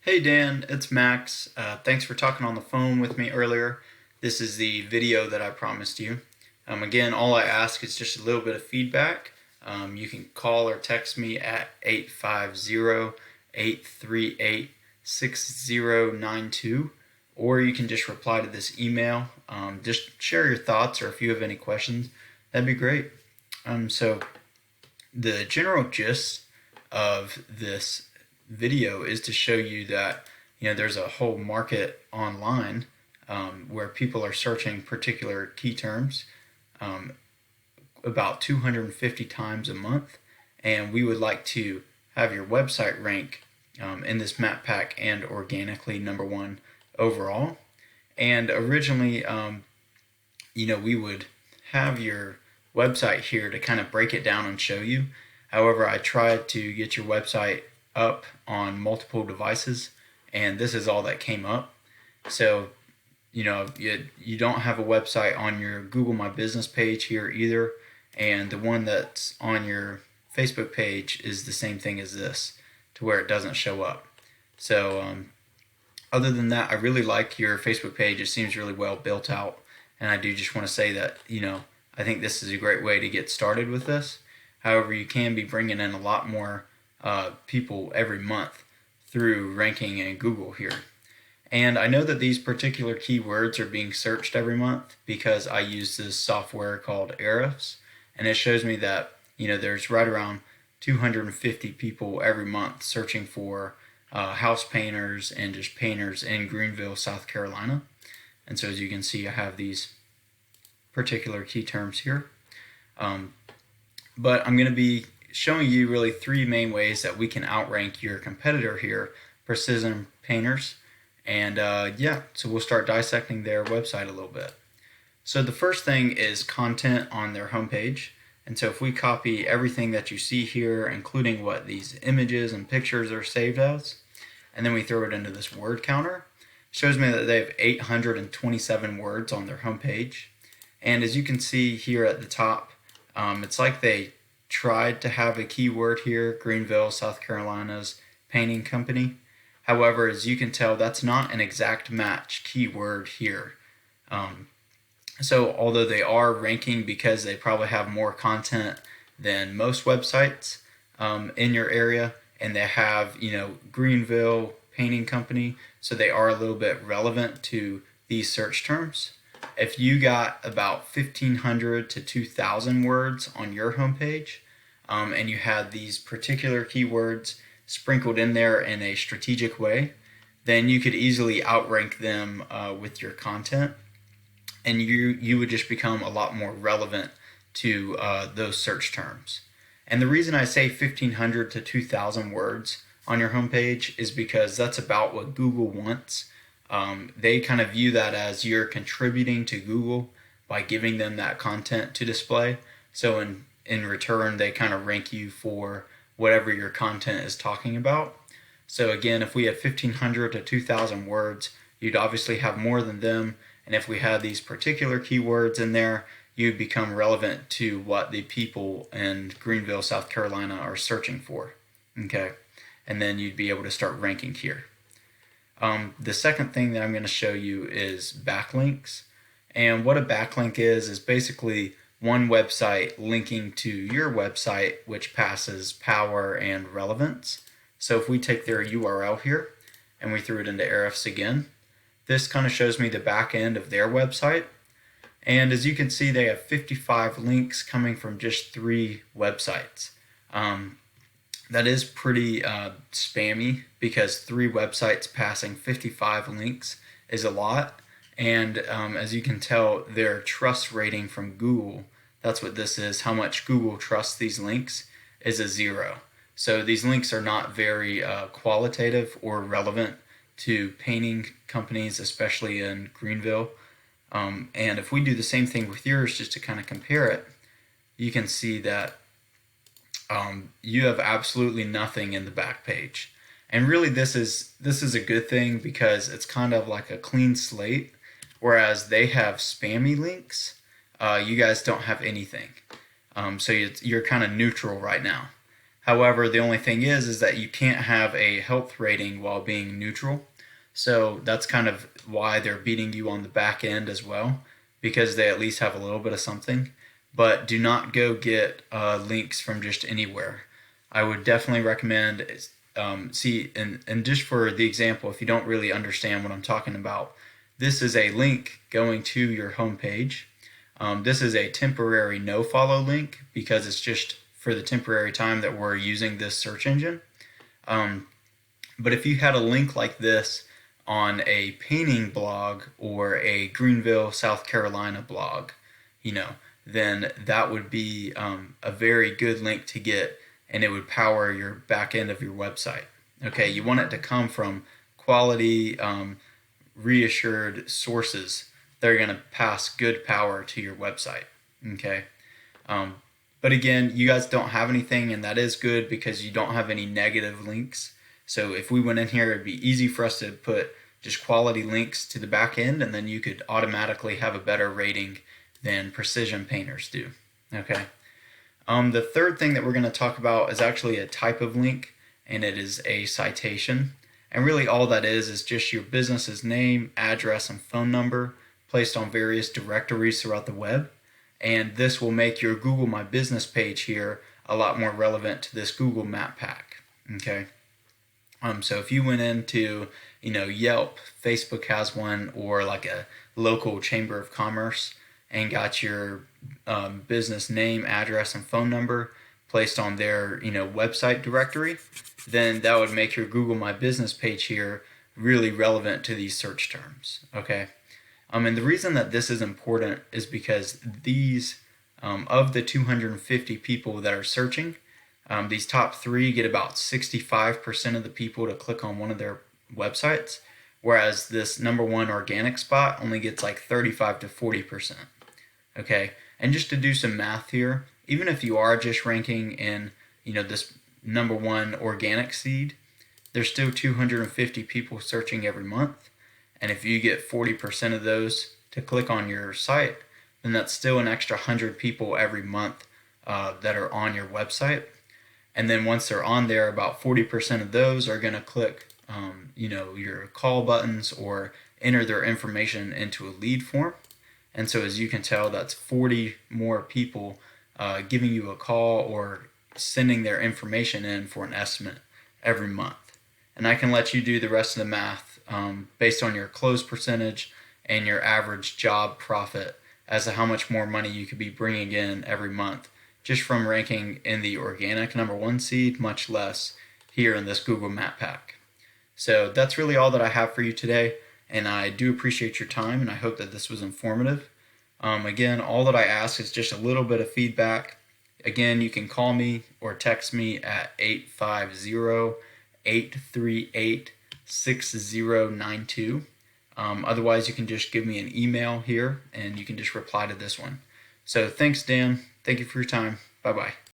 Hey Dan, it's Max. Thanks for talking on the phone with me earlier. This is the video that I promised you. Again, all I ask is just a little bit of feedback. You can call or text me at 850-838-6092, or you can just reply to this email. Just share your thoughts, or if you have any questions, that'd be great. So the general gist of this video is to show you that there's a whole market online where people are searching particular key terms um, about 250 times a month, and we would like to have your website rank in this map pack and organically number one overall. And originally, we would have your website here to kind of break it down and show you. However, I tried to get your website up on multiple devices, and this is all that came up. So, you don't have a website on your Google My Business page here either, and the one that's on your Facebook page is the same thing as this, to where it doesn't show up. So, other than that, I really like your Facebook page. It seems really well built out, and I do just want to say that, I think this is a great way to get started with this. However, you can be bringing in a lot more people every month through ranking in Google here. And I know that these particular keywords are being searched every month because I use this software called Ahrefs, and it shows me that there's right around 250 people every month searching for house painters and just painters in Greenville, South Carolina. And so as you can see, I have these particular key terms here. But I'm going to be showing you really three main ways that we can outrank your competitor here, Precision Painters. And so we'll start dissecting their website a little bit. So the first thing is content on their homepage. And so if we copy everything that you see here, including what these images and pictures are saved as, and then we throw it into this word counter, it shows me that they have 827 words on their homepage. And as you can see here at the top, it's like they tried to have a keyword here, Greenville, South Carolina's painting company. However, as you can tell, that's not an exact match keyword here. So although they are ranking because they probably have more content than most websites in your area, and they have, Greenville painting company, so they are a little bit relevant to these search terms. If you got about 1,500 to 2,000 words on your homepage, and you had these particular keywords sprinkled in there in a strategic way, then you could easily outrank them with your content, and you would just become a lot more relevant to those search terms. And the reason I say 1,500 to 2,000 words on your homepage is because that's about what Google wants. They kind of view that as you're contributing to Google by giving them that content to display. So in return, they kind of rank you for whatever your content is talking about. So again, if we have 1,500 to 2,000 words, you'd obviously have more than them. And if we had these particular keywords in there, you'd become relevant to what the people in Greenville, South Carolina are searching for. Okay, and then you'd be able to start ranking here. The second thing that I'm going to show you is backlinks. And what a backlink is basically one website linking to your website, which passes power and relevance. So if we take their URL here and we threw it into Ahrefs again, this kind of shows me the back end of their website. And as you can see, they have 55 links coming from just 3 websites. That is pretty spammy because 3 websites passing 55 links is a lot. And as you can tell, their trust rating from Google, that's what this is, how much Google trusts these links, is a 0. So these links are not very qualitative or relevant to painting companies, especially in Greenville. And if we do the same thing with yours, just to kind of compare it, you can see that you have absolutely nothing in the back page. And really this is a good thing because it's kind of like a clean slate, whereas they have spammy links. You guys don't have anything. So you're kind of neutral right now. However, the only thing is that you can't have a health rating while being neutral. So that's kind of why they're beating you on the back end as well, because they at least have a little bit of something. But do not go get links from just anywhere. I would definitely recommend and just for the example, if you don't really understand what I'm talking about, this is a link going to your homepage. This is a temporary no follow link because it's just for the temporary time that we're using this search engine. Um, but if you had a link like this on a painting blog or a Greenville, South Carolina blog, then that would be a very good link to get, and it would power your back end of your website. Okay, you want it to come from quality, reassured sources that are going to pass good power to your website. Okay, um, but again, you guys don't have anything, and that is good because you don't have any negative links. So if we went in here, it'd be easy for us to put just quality links to the back end, and then you could automatically have a better rating than precision painters do. Okay. The third thing that we're going to talk about is actually a type of link, and it is a citation. And really all that is just your business's name, address, and phone number placed on various directories throughout the web. And this will make your Google My Business page here a lot more relevant to this Google Map Pack. Okay. So if you went into, Yelp, Facebook has one, or like a local chamber of commerce, and got your business name, address, and phone number placed on their, website directory, then that would make your Google My Business page here really relevant to these search terms. Okay. And the reason that this is important is because these, of the 250 people that are searching, these top three get about 65% of the people to click on one of their websites, whereas this number one organic spot only gets like 35 to 40%. Okay, and just to do some math here, even if you are just ranking in, this number one organic seed, there's still 250 people searching every month. And if you get 40% of those to click on your site, then that's still an extra 100 people every month that are on your website. And then once they're on there, about 40% of those are going to click, your call buttons or enter their information into a lead form. And so as you can tell, that's 40 more people giving you a call or sending their information in for an estimate every month. And I can let you do the rest of the math based on your close percentage and your average job profit as to how much more money you could be bringing in every month just from ranking in the organic number one seed, much less here in this Google Map Pack. So that's really all that I have for you today, and I do appreciate your time, and I hope that this was informative. Again, all that I ask is just a little bit of feedback. Again, you can call me or text me at 850-838-6092. Otherwise, you can just give me an email here, and you can just reply to this one. So thanks, Dan. Thank you for your time. Bye-bye.